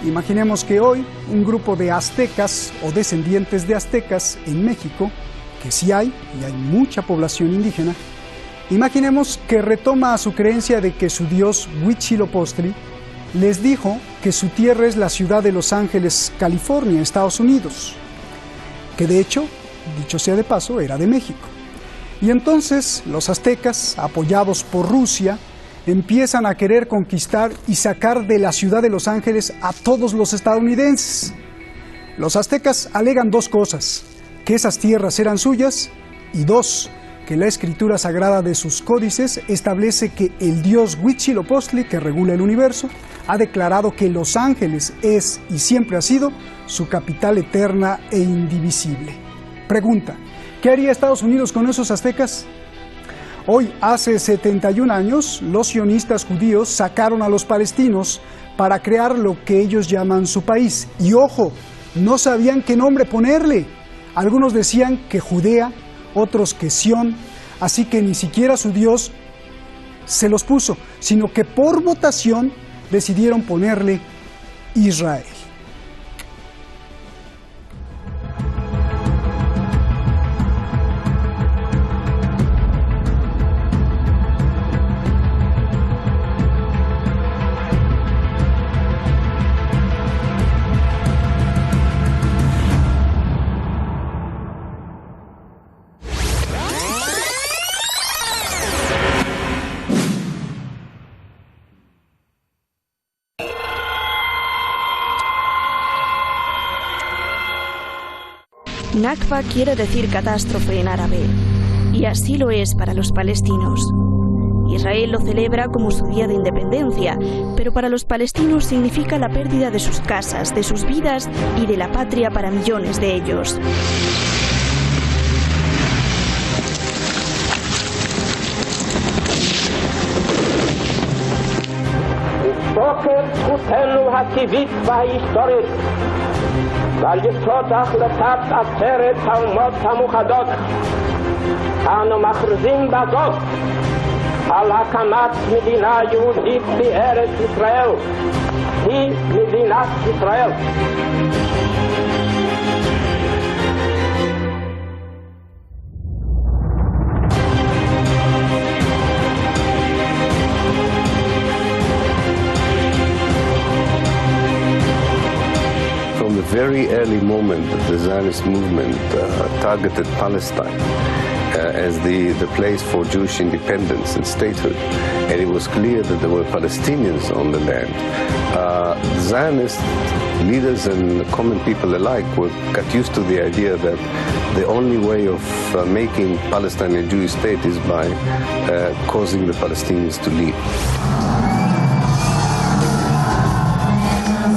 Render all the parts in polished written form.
Imaginemos que hoy un grupo de aztecas o descendientes de aztecas en México, que sí hay, y hay mucha población indígena, imaginemos que retoma su creencia de que su dios Huitzilopochtli les dijo que su tierra es la ciudad de Los Ángeles, California, Estados Unidos, que de hecho, dicho sea de paso, era de México. Y entonces los aztecas, apoyados por Rusia, empiezan a querer conquistar y sacar de la ciudad de Los Ángeles a todos los estadounidenses. Los aztecas alegan dos cosas: que esas tierras eran suyas, y dos, que la escritura sagrada de sus códices establece que el dios Huitzilopochtli, que regula el universo, ha declarado que Los Ángeles es y siempre ha sido su capital eterna e indivisible. Pregunta: ¿qué haría Estados Unidos con esos aztecas? Hoy, hace 71 años, los sionistas judíos sacaron a los palestinos para crear lo que ellos llaman su país. Y ojo, no sabían qué nombre ponerle. Algunos decían que Judea, otros que Sión, así que ni siquiera su Dios se los puso, sino que por votación decidieron ponerle Israel. Nakba quiere decir catástrofe en árabe, y así lo es para los palestinos. Israel lo celebra como su día de independencia, pero para los palestinos significa la pérdida de sus casas, de sus vidas y de la patria para millones de ellos. ועל יסוד החלטת עצרת האומות המאוחדות אנו מכריזים בזאת על הקמת מדינה יהודית בארץ ישראל, היא מדינת ישראל. Very early moment that the Zionist movement targeted Palestine as the place for Jewish independence and statehood, and it was clear that there were Palestinians on the land. Zionist leaders and common people alike got used to the idea that the only way of making Palestine a Jewish state is by causing the Palestinians to leave.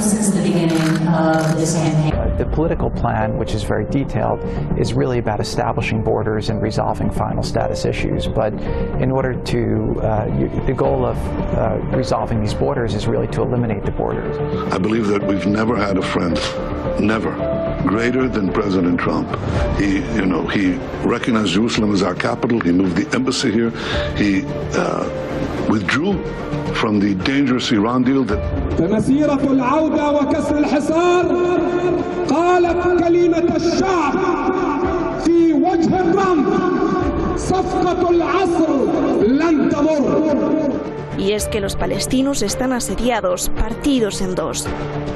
Since the beginning of this campaign. The political plan, which is very detailed, is really about establishing borders and resolving final status issues. But in order to, the goal of resolving these borders is really to eliminate the borders. I believe that we've never had a friend, never, greater than President Trump. He recognized Jerusalem as our capital. He moved the embassy here. He withdrew from the dangerous Iran deal that فمسيرة العودة وكسر الحصار قالت كلمة الشعب في وجه ترامب صفقة العصر لن تمر. Y es que los palestinos están asediados, partidos en dos.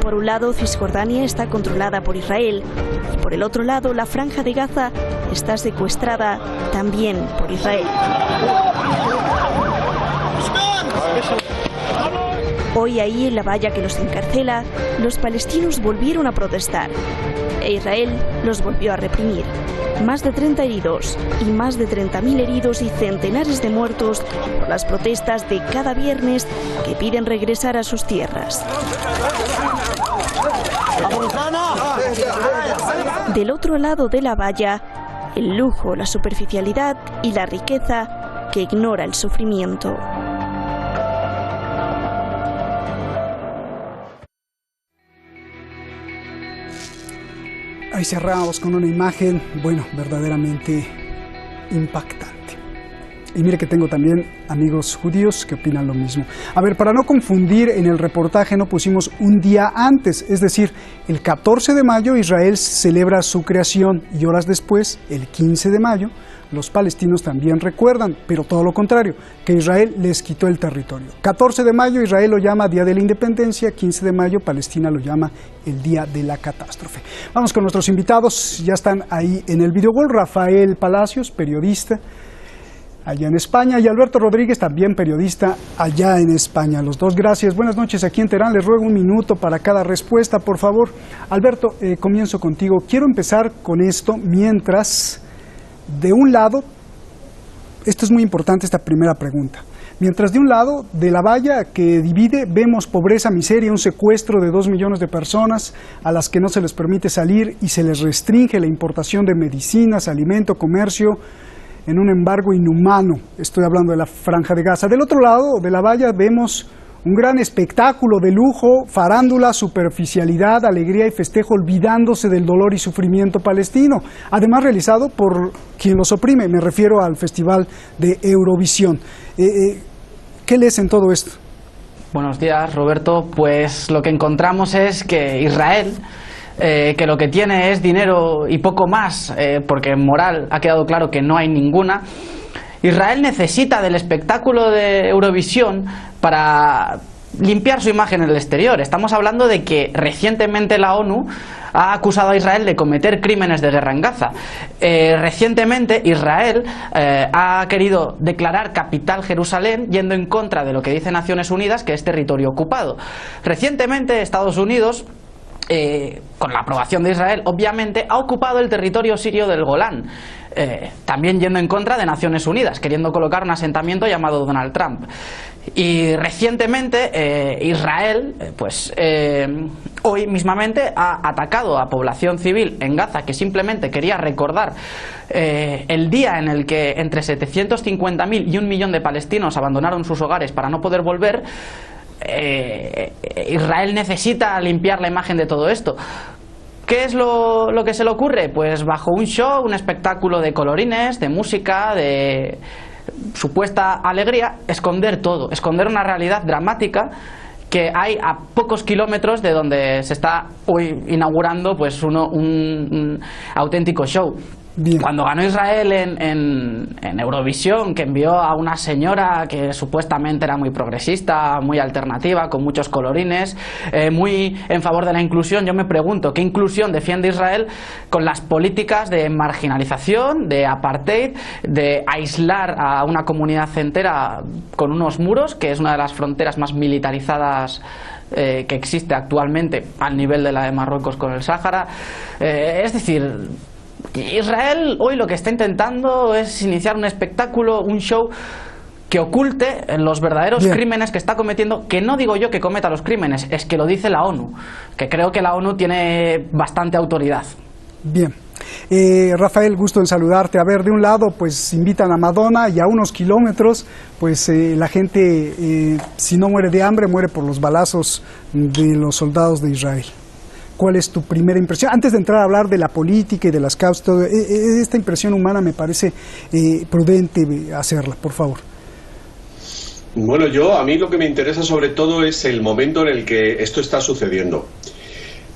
Por un lado, Cisjordania está controlada por Israel, y por el otro lado, la Franja de Gaza está secuestrada también por Israel. Hoy ahí, en la valla que los encarcela, los palestinos volvieron a protestar, e Israel los volvió a reprimir. más de 30 heridos y más de 30.000 heridos y centenares de muertos por las protestas de cada viernes que piden regresar a sus tierras. Del otro lado de la valla, el lujo, la superficialidad y la riqueza que ignora el sufrimiento. Ahí cerramos con una imagen, bueno, verdaderamente impactante. Y mire que tengo también amigos judíos que opinan lo mismo. A ver, para no confundir, en el reportaje no pusimos un día antes, es decir, el 14 de mayo Israel celebra su creación y horas después, el 15 de mayo, los palestinos también recuerdan, pero todo lo contrario, que Israel les quitó el territorio. 14 de mayo Israel lo llama Día de la Independencia, 15 de mayo Palestina lo llama el Día de la Catástrofe. Vamos con nuestros invitados, ya están ahí en el videowall. Rafael Palacios, periodista allá en España, y Alberto Rodríguez, también periodista allá en España. Los dos, gracias. Buenas noches aquí en Teherán. Les ruego un minuto para cada respuesta, por favor. Alberto, comienzo contigo. Quiero empezar con esto mientras, de un lado, esto es muy importante, esta primera pregunta. Mientras de un lado, de la valla que divide, vemos pobreza, miseria, un secuestro de 2 millones de personas a las que no se les permite salir y se les restringe la importación de medicinas, alimento, comercio, en un embargo inhumano. Estoy hablando de la Franja de Gaza. Del otro lado de la valla vemos un gran espectáculo de lujo, farándula, superficialidad, alegría y festejo, olvidándose del dolor y sufrimiento palestino, además realizado por quien los oprime. Me refiero al Festival de Eurovisión. ¿Qué lees en todo esto? Buenos días, Roberto. Pues lo que encontramos es que Israel, que lo que tiene es dinero y poco más, porque en moral ha quedado claro que no hay ninguna. Israel necesita del espectáculo de Eurovisión para limpiar su imagen en el exterior. Estamos hablando de que recientemente la ONU ha acusado a Israel de cometer crímenes de guerra en Gaza. Recientemente Israel ha querido declarar capital Jerusalén, yendo en contra de lo que dice Naciones Unidas, que es territorio ocupado. Recientemente Estados Unidos, con la aprobación de Israel, obviamente, ha ocupado el territorio sirio del Golán, también yendo en contra de Naciones Unidas, queriendo colocar un asentamiento llamado Donald Trump. Y recientemente Israel, hoy mismamente ha atacado a población civil en Gaza, que simplemente quería recordar el día en el que entre 750.000 y 1 millón de palestinos abandonaron sus hogares para no poder volver. Israel necesita limpiar la imagen de todo esto. ¿Qué es lo que se le ocurre? Pues bajo un show, un espectáculo de colorines, de música, de supuesta alegría, esconder todo, esconder una realidad dramática que hay a pocos kilómetros de donde se está hoy inaugurando pues un auténtico show. Bien. Cuando ganó Israel en Eurovisión, que envió a una señora que supuestamente era muy progresista, muy alternativa, con muchos colorines, muy en favor de la inclusión, yo me pregunto, ¿qué inclusión defiende Israel con las políticas de marginalización, de apartheid, de aislar a una comunidad entera con unos muros, que es una de las fronteras más militarizadas que existe actualmente al nivel de la de Marruecos con el Sáhara? Es decir, Israel hoy lo que está intentando es iniciar un espectáculo, un show que oculte los verdaderos crímenes que está cometiendo, que no digo yo que cometa los crímenes, es que lo dice la ONU, que creo que la ONU tiene bastante autoridad. Bien. Rafael, gusto en saludarte. A ver, de un lado pues invitan a Madonna y a unos kilómetros pues la gente si no muere de hambre muere por los balazos de los soldados de Israel. ¿Cuál es tu primera impresión? Antes de entrar a hablar de la política y de las causas, todo, esta impresión humana me parece prudente hacerla, por favor. Bueno, a mí lo que me interesa sobre todo es el momento en el que esto está sucediendo.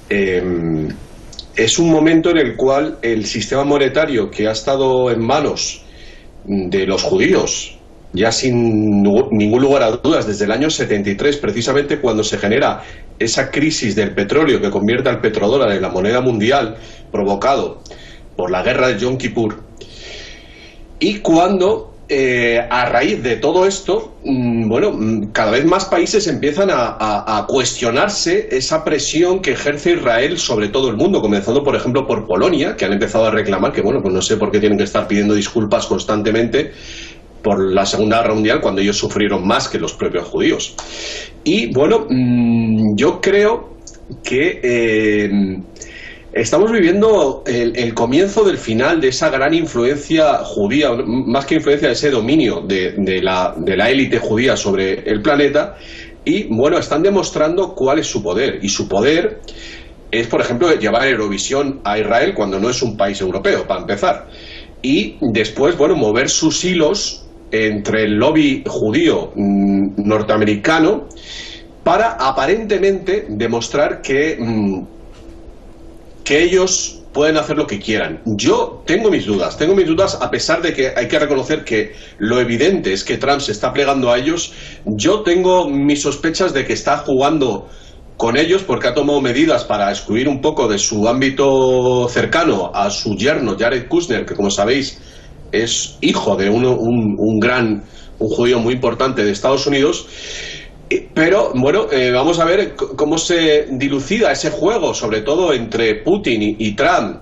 Es un momento en el cual el sistema monetario que ha estado en manos de los judíos, ya sin ningún lugar a dudas, desde el año 73, precisamente cuando se genera esa crisis del petróleo que convierte al petrodólar en la moneda mundial, provocado por la guerra de Yom Kippur, y cuando a raíz de todo esto, bueno, cada vez más países empiezan a cuestionarse esa presión que ejerce Israel sobre todo el mundo, comenzando por ejemplo por Polonia, que han empezado a reclamar que, bueno, pues no sé por qué tienen que estar pidiendo disculpas constantemente por la Segunda Guerra Mundial cuando ellos sufrieron más que los propios judíos. Y bueno, yo creo que estamos viviendo el comienzo del final de esa gran influencia judía, más que influencia, de ese dominio de la élite judía sobre el planeta. Y bueno, están demostrando cuál es su poder. Y su poder es, por ejemplo, llevar Eurovisión a Israel cuando no es un país europeo, para empezar. Y después, bueno, mover sus hilos entre el lobby judío norteamericano para aparentemente demostrar que ellos pueden hacer lo que quieran. Yo tengo mis dudas, a pesar de que hay que reconocer que lo evidente es que Trump se está plegando a ellos. Yo tengo mis sospechas de que está jugando con ellos porque ha tomado medidas para excluir un poco de su ámbito cercano a su yerno Jared Kushner, que como sabéis es hijo de un judío muy importante de Estados Unidos. Pero bueno, vamos a ver cómo se dilucida ese juego, sobre todo entre Putin y Trump,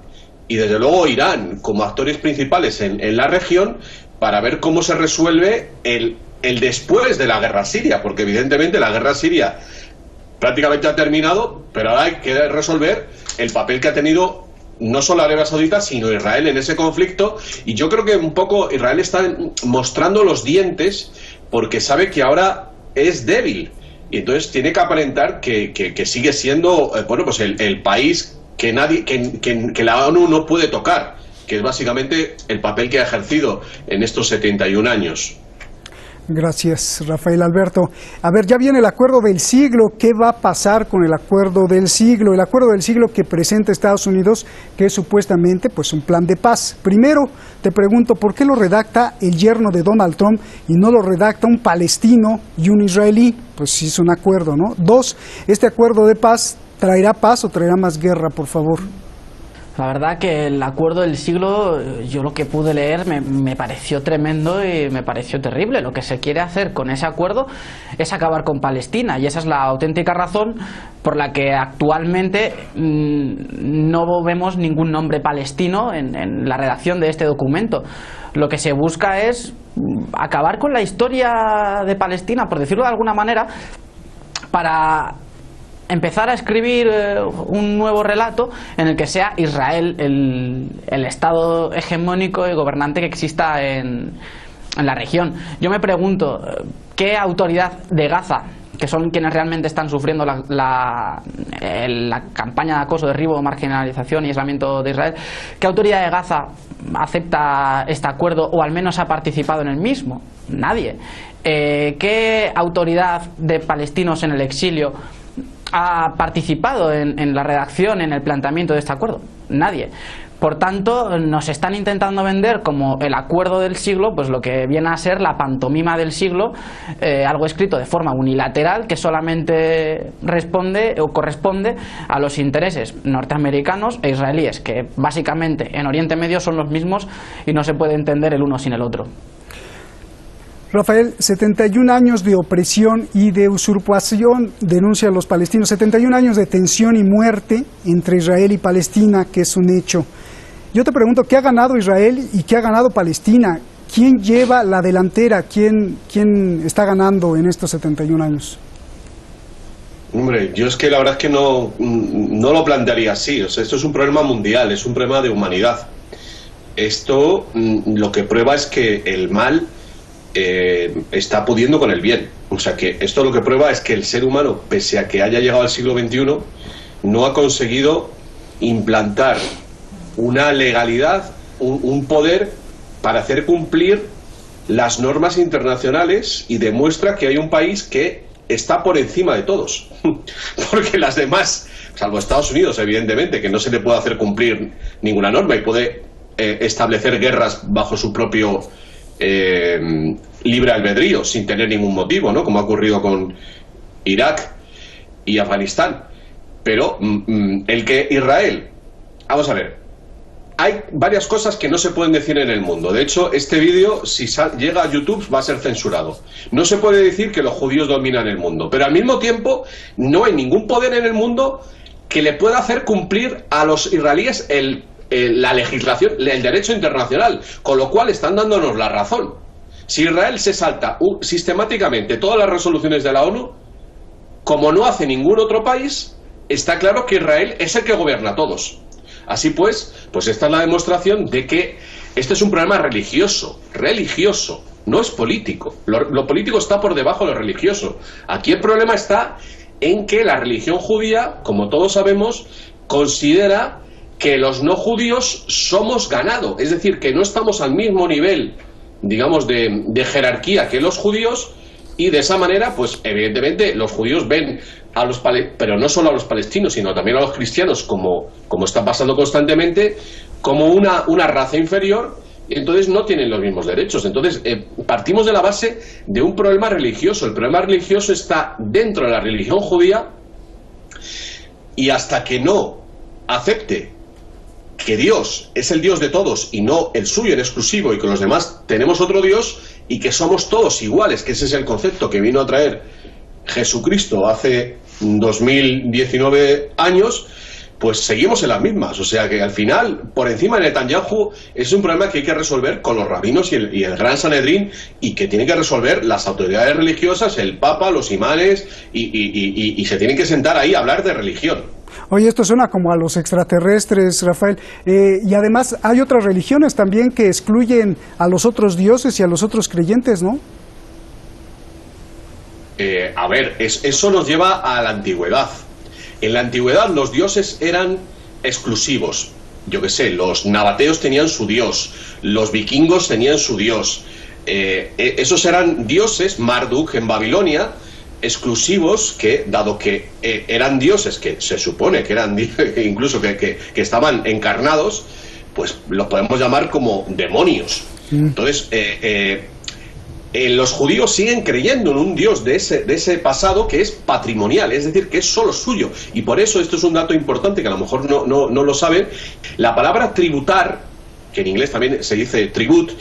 y desde luego Irán como actores principales en la región, para ver cómo se resuelve el después de la guerra siria, porque evidentemente la guerra siria prácticamente ha terminado, pero ahora hay que resolver el papel que ha tenido no solo Arabia Saudita, sino Israel en ese conflicto. Y yo creo que un poco Israel está mostrando los dientes porque sabe que ahora es débil, y entonces tiene que aparentar que sigue siendo bueno, pues el país que la ONU no puede tocar, que es básicamente el papel que ha ejercido en estos 71 años. Gracias, Rafael Alberto. A ver, ya viene el acuerdo del siglo. ¿Qué va a pasar con el acuerdo del siglo? El acuerdo del siglo que presenta Estados Unidos, que es supuestamente pues un plan de paz. Primero, te pregunto, ¿por qué lo redacta el yerno de Donald Trump y no lo redacta un palestino y un israelí? Pues sí es un acuerdo, ¿no? Dos, ¿este acuerdo de paz traerá paz o traerá más guerra, por favor? La verdad que el acuerdo del siglo, yo lo que pude leer me pareció tremendo y me pareció terrible. Lo que se quiere hacer con ese acuerdo es acabar con Palestina, y esa es la auténtica razón por la que actualmente no vemos ningún nombre palestino en la redacción de este documento. Lo que se busca es acabar con la historia de Palestina, por decirlo de alguna manera, para empezar a escribir un nuevo relato en el que sea Israel el estado hegemónico y gobernante que exista en la región. Yo me pregunto, ¿qué autoridad de Gaza, que son quienes realmente están sufriendo la campaña de acoso, derribo, marginalización y aislamiento de Israel, qué autoridad de Gaza acepta este acuerdo o al menos ha participado en el mismo? Nadie. ¿Qué autoridad de palestinos en el exilio ha participado en la redacción, en el planteamiento de este acuerdo? Nadie. Por tanto, nos están intentando vender como el acuerdo del siglo, pues lo que viene a ser la pantomima del siglo, algo escrito de forma unilateral que solamente responde o corresponde a los intereses norteamericanos e israelíes, que básicamente en Oriente Medio son los mismos y no se puede entender el uno sin el otro. Rafael, 71 años de opresión y de usurpación, denuncian los palestinos, 71 años de tensión y muerte entre Israel y Palestina, que es un hecho. Yo te pregunto, ¿qué ha ganado Israel y qué ha ganado Palestina? ¿Quién lleva la delantera? ¿Quién está ganando en estos 71 años? Hombre, yo es que la verdad es que no lo plantearía así. O sea, esto es un problema mundial, es un problema de humanidad. Esto lo que prueba es que el mal está pudiendo con el bien. O sea que esto lo que prueba es que el ser humano, pese a que haya llegado al siglo XXI, no ha conseguido implantar una legalidad, un poder para hacer cumplir las normas internacionales, y demuestra que hay un país que está por encima de todos. Porque las demás, salvo Estados Unidos, evidentemente, que no se le puede hacer cumplir ninguna norma y puede establecer guerras bajo su propio libre albedrío, sin tener ningún motivo, ¿no? Como ha ocurrido con Irak y Afganistán. Pero el que Israel, vamos a ver, hay varias cosas que no se pueden decir en el mundo. De hecho, este vídeo, si llega a YouTube, va a ser censurado. No se puede decir que los judíos dominan el mundo, pero al mismo tiempo no hay ningún poder en el mundo que le pueda hacer cumplir a los israelíes la legislación, el derecho internacional, con lo cual están dándonos la razón. Si Israel se salta sistemáticamente todas las resoluciones de la ONU, como no hace ningún otro país, está claro que Israel es el que gobierna a todos. Así pues esta es la demostración de que este es un problema religioso, no es político. Lo político está por debajo de lo religioso. Aquí el problema está en que la religión judía, como todos sabemos, considera que los no judíos somos ganado, es decir, que no estamos al mismo nivel, digamos, de jerarquía que los judíos, y de esa manera, pues evidentemente los judíos ven a los pero no solo a los palestinos, sino también a los cristianos, como está pasando constantemente, como una raza inferior, y entonces no tienen los mismos derechos. Entonces partimos de la base de un problema religioso. El problema religioso está dentro de la religión judía, y hasta que no acepte que Dios es el Dios de todos y no el suyo en exclusivo, y que los demás tenemos otro Dios y que somos todos iguales, que ese es el concepto que vino a traer Jesucristo hace 2019 años, pues seguimos en las mismas. O sea que al final, por encima de Netanyahu, es un problema que hay que resolver con los rabinos y el Gran Sanedrín, y que tienen que resolver las autoridades religiosas, el Papa, los imanes, y se tienen que sentar ahí a hablar de religión. Oye, esto suena como a los extraterrestres, Rafael. Y además hay otras religiones también que excluyen a los otros dioses y a los otros creyentes, ¿no? A ver, eso nos lleva a la antigüedad. En la antigüedad los dioses eran exclusivos. Yo qué sé, los nabateos tenían su dios, los vikingos tenían su dios. Esos eran dioses, Marduk en Babilonia, exclusivos, que dado que eran dioses que se supone que eran incluso que estaban encarnados, pues los podemos llamar como demonios. Entonces los judíos siguen creyendo en un dios de ese pasado que es patrimonial, es decir, que es solo suyo, y por eso esto es un dato importante que a lo mejor no lo saben. La palabra tributar, que en inglés también se dice tribute,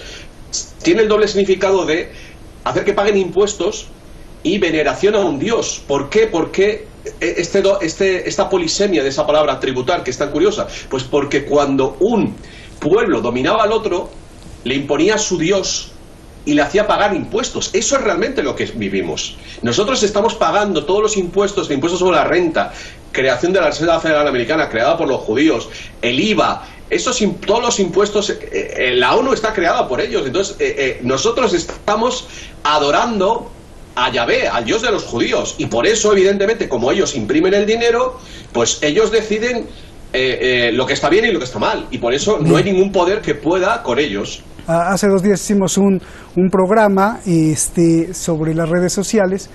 tiene el doble significado de hacer que paguen impuestos y veneración a un dios. ¿Por qué? Porque esta polisemia de esa palabra tributar, que es tan curiosa, pues porque cuando un pueblo dominaba al otro, le imponía a su dios y le hacía pagar impuestos. Eso es realmente lo que vivimos. Nosotros estamos pagando todos los impuestos, el impuesto sobre la renta, creación de la Reserva Federal Americana creada por los judíos, el IVA, todos los impuestos, la ONU está creada por ellos. Entonces nosotros estamos adorando a Yahvé, al Dios de los judíos, y por eso, evidentemente, como ellos imprimen el dinero, pues ellos deciden lo que está bien y lo que está mal, y por eso no hay ningún poder que pueda con ellos. Hace 2 días hicimos un programa sobre las redes sociales.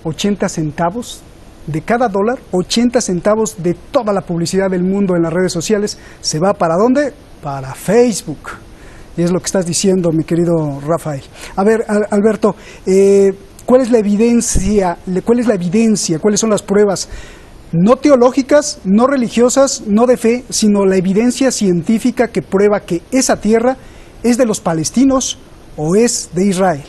80 centavos de cada dólar, 80 centavos de toda la publicidad del mundo en las redes sociales se va ¿para dónde? Para Facebook. Y es lo que estás diciendo, mi querido Rafael. A ver, Alberto, ¿cuál es la evidencia? ¿Cuáles son las pruebas? No teológicas, no religiosas, no de fe, sino la evidencia científica que prueba que esa tierra es de los palestinos o es de Israel.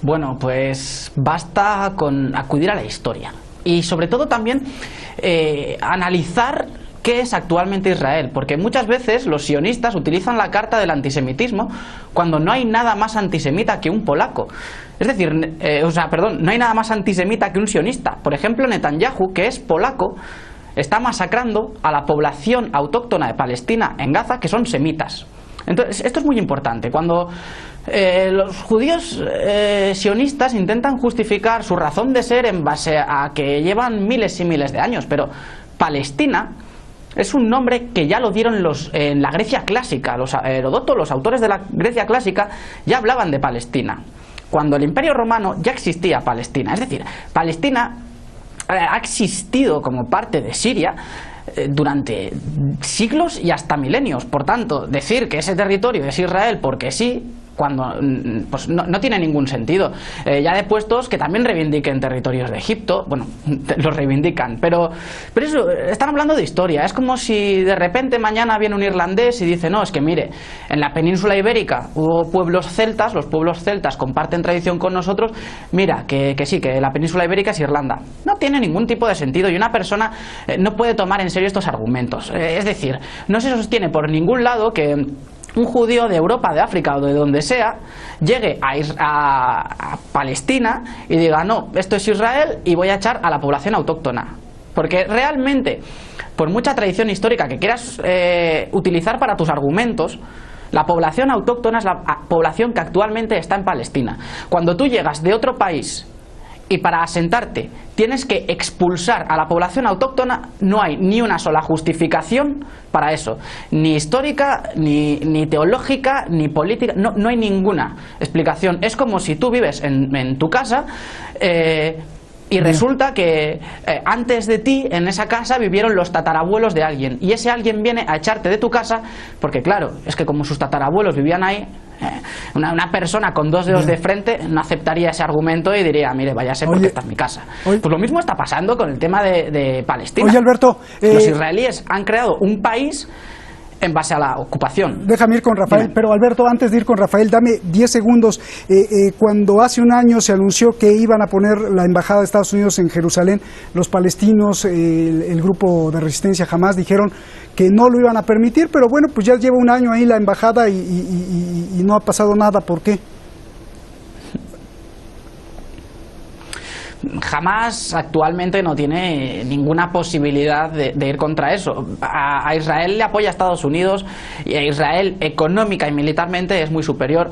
Bueno, pues basta con acudir a la historia y sobre todo también analizar qué es actualmente Israel, porque muchas veces los sionistas utilizan la carta del antisemitismo cuando no hay nada más antisemita que un polaco. Es decir, no hay nada más antisemita que un sionista. Por ejemplo, Netanyahu, que es polaco, está masacrando a la población autóctona de Palestina en Gaza, que son semitas. Entonces, esto es muy importante. Cuando los judíos sionistas intentan justificar su razón de ser en base a que llevan miles y miles de años, pero Palestina es un nombre que ya lo dieron en la Grecia clásica. Heródoto, los autores de la Grecia clásica, ya hablaban de Palestina. Cuando el Imperio Romano ya existía Palestina. Es decir, Palestina ha existido como parte de Siria durante siglos y hasta milenios. Por tanto, decir que ese territorio es Israel porque sí cuando pues no tiene ningún sentido. Ya de puestos que también reivindiquen territorios de Egipto, bueno, los reivindican, pero eso, están hablando de historia. Es como si de repente mañana viene un irlandés y dice, no, es que mire, en la península ibérica hubo pueblos celtas, los pueblos celtas comparten tradición con nosotros, mira, que sí, que la península ibérica es Irlanda. No tiene ningún tipo de sentido y una persona no puede tomar en serio estos argumentos. Es decir, no se sostiene por ningún lado que un judío de Europa, de África o de donde sea llegue a Palestina y diga, no, esto es Israel y voy a echar a la población autóctona. Porque realmente, por mucha tradición histórica que quieras utilizar para tus argumentos, la población autóctona es la población que actualmente está en Palestina. Cuando tú llegas de otro país y para asentarte tienes que expulsar a la población autóctona, no hay ni una sola justificación para eso, ni histórica, ni teológica, ni política, no hay ninguna explicación. Es como si tú vives en tu casa y resulta que antes de ti en esa casa vivieron los tatarabuelos de alguien y ese alguien viene a echarte de tu casa porque claro, es que como sus tatarabuelos vivían ahí, una persona con dos dedos de frente no aceptaría ese argumento y diría, mire, váyase porque está en mi casa. Pues lo mismo está pasando con el tema de Palestina. Oye, Alberto, los israelíes han creado un país en base a la ocupación. Déjame ir con Rafael, pero Alberto, antes de ir con Rafael, dame 10 segundos. Cuando hace un año se anunció que iban a poner la embajada de Estados Unidos en Jerusalén, los palestinos, el grupo de resistencia Hamás, dijeron que no lo iban a permitir, pero bueno, pues ya lleva un año ahí la embajada y no ha pasado nada. ¿Por qué? Jamás actualmente no tiene ninguna posibilidad de ir contra eso. A Israel le apoya a Estados Unidos y a Israel económica y militarmente es muy superior,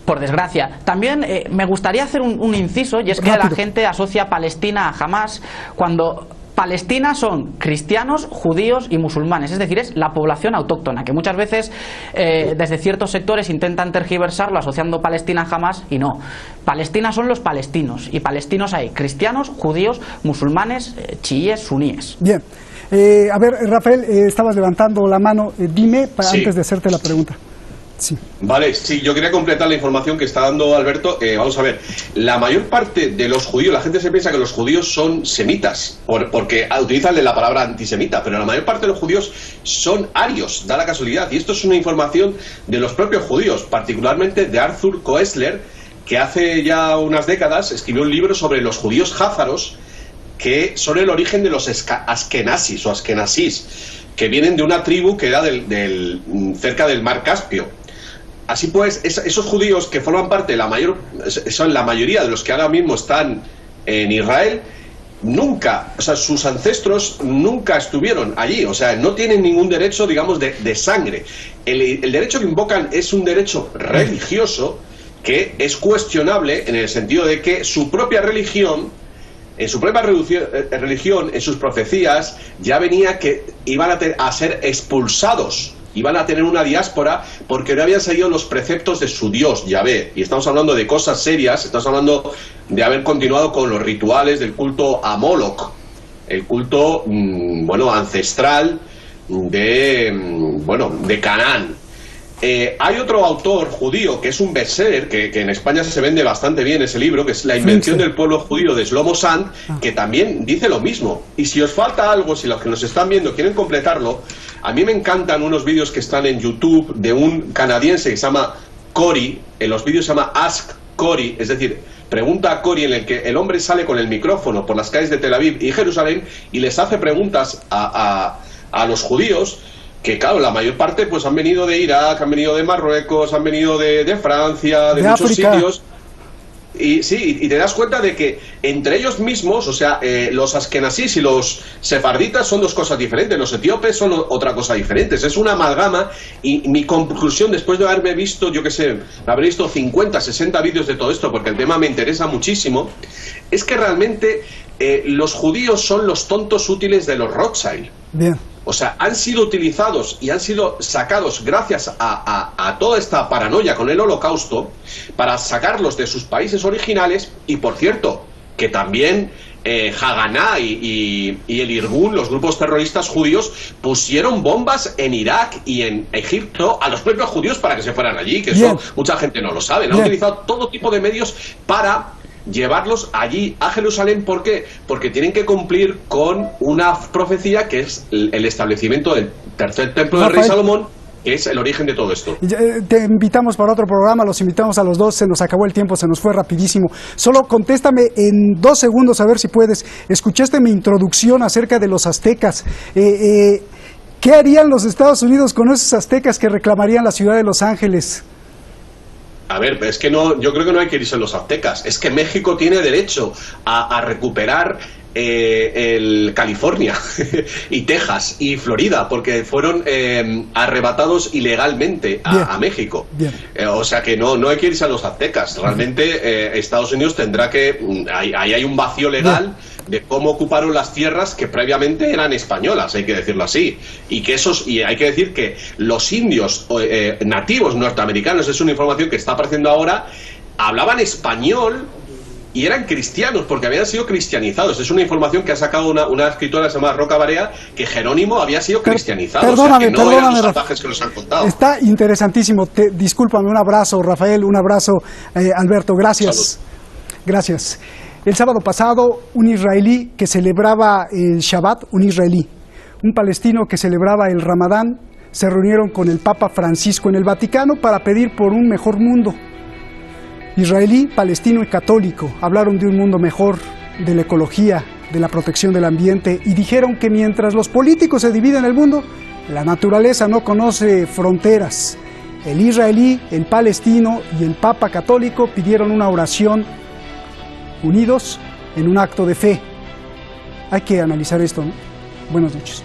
por desgracia. También me gustaría hacer un inciso, y es que la gente asocia Palestina a Hamás cuando Palestina son cristianos, judíos y musulmanes, es decir, es la población autóctona, que muchas veces desde ciertos sectores intentan tergiversarlo asociando Palestina a Hamás y no. Palestina son los palestinos y palestinos hay cristianos, judíos, musulmanes, chiíes, suníes. Bien. A ver, Rafael, estabas levantando la mano. Dime antes de hacerte la pregunta. Sí. Vale, sí, yo quería completar la información que está dando Alberto. Vamos a ver, la mayor parte de los judíos, la gente se piensa que los judíos son semitas, porque utilizan la palabra antisemita, pero la mayor parte de los judíos son arios, da la casualidad, y esto es una información de los propios judíos, particularmente de Arthur Koestler, que hace ya unas décadas escribió un libro sobre los judíos házaros, que son el origen de los askenazis o askenazís, que vienen de una tribu que era cerca del mar Caspio. Así pues, esos judíos que forman parte son la mayoría de los que ahora mismo están en Israel, nunca, o sea, sus ancestros nunca estuvieron allí, o sea, no tienen ningún derecho, digamos, de sangre. El derecho que invocan es un derecho religioso que es cuestionable en el sentido de que su propia religión, en sus profecías, ya venía que iban a ser expulsados, iban a tener una diáspora porque no habían seguido los preceptos de su Dios, Yahvé. Y estamos hablando de cosas serias, estamos hablando de haber continuado con los rituales del culto a Moloch, el culto, ancestral de Canaán. Hay otro autor judío que es un bestseller, que en España se vende bastante bien ese libro, que es La invención del pueblo judío de Shlomo Sand, que también dice lo mismo. Y si os falta algo, si los que nos están viendo quieren completarlo, a mí me encantan unos vídeos que están en YouTube de un canadiense que se llama Cory. En los vídeos se llama Ask Cory, es decir, pregunta a Cory, en el que el hombre sale con el micrófono por las calles de Tel Aviv y Jerusalén y les hace preguntas a los judíos, que claro, la mayor parte pues han venido de Irak, han venido de Marruecos, han venido de Francia, de muchos sitios. Y sí, y te das cuenta de que entre ellos mismos, o sea, los askenazís y los sefarditas son dos cosas diferentes, los etíopes son otra cosa diferente, es una amalgama. Y mi conclusión, después de haberme visto, yo qué sé, haber visto 50, 60 vídeos de todo esto, porque el tema me interesa muchísimo, es que realmente los judíos son los tontos útiles de los Rothschild. Bien. O sea, han sido utilizados y han sido sacados gracias a toda esta paranoia con el Holocausto para sacarlos de sus países originales y, por cierto, que también Haganá y el Irgun, los grupos terroristas judíos, pusieron bombas en Irak y en Egipto a los propios judíos para que se fueran allí, que eso mucha gente no lo sabe. Han utilizado todo tipo de medios para llevarlos allí a Jerusalén. ¿Por qué? Porque tienen que cumplir con una profecía que es el establecimiento del tercer templo del rey Salomón, que es el origen de todo esto. Te invitamos para otro programa, los invitamos a los dos, se nos acabó el tiempo, se nos fue rapidísimo. Solo contéstame en 2 segundos, a ver si puedes. Escuchaste mi introducción acerca de los aztecas. ¿Qué harían los Estados Unidos con esos aztecas que reclamarían la ciudad de Los Ángeles? A ver, es que no, yo creo que no hay que irse a los aztecas. Es que México tiene derecho a recuperar el California y Texas y Florida, porque fueron arrebatados ilegalmente a México. O sea que no hay que irse a los aztecas. Realmente Estados Unidos tendrá que... Ahí hay un vacío legal de cómo ocuparon las tierras que previamente eran españolas, hay que decirlo así. Y hay que decir que los indios nativos norteamericanos, es una información que está apareciendo ahora, hablaban español y eran cristianos porque habían sido cristianizados. Es una información que ha sacado una escritora llamada Roca Barea, que Jerónimo había sido cristianizado. Perdóname, o sea, que no eran los salvajes que nos han contado. Está interesantísimo. Discúlpame, un abrazo, Rafael, un abrazo, Alberto. Gracias. Salud. Gracias. El sábado pasado, un israelí que celebraba el Shabbat, un palestino que celebraba el Ramadán, se reunieron con el Papa Francisco en el Vaticano para pedir por un mejor mundo. Israelí, palestino y católico hablaron de un mundo mejor, de la ecología, de la protección del ambiente, y dijeron que mientras los políticos se dividen el mundo, la naturaleza no conoce fronteras. El israelí, el palestino y el Papa católico pidieron una oración unidos en un acto de fe. Hay que analizar esto, ¿no? Buenas noches.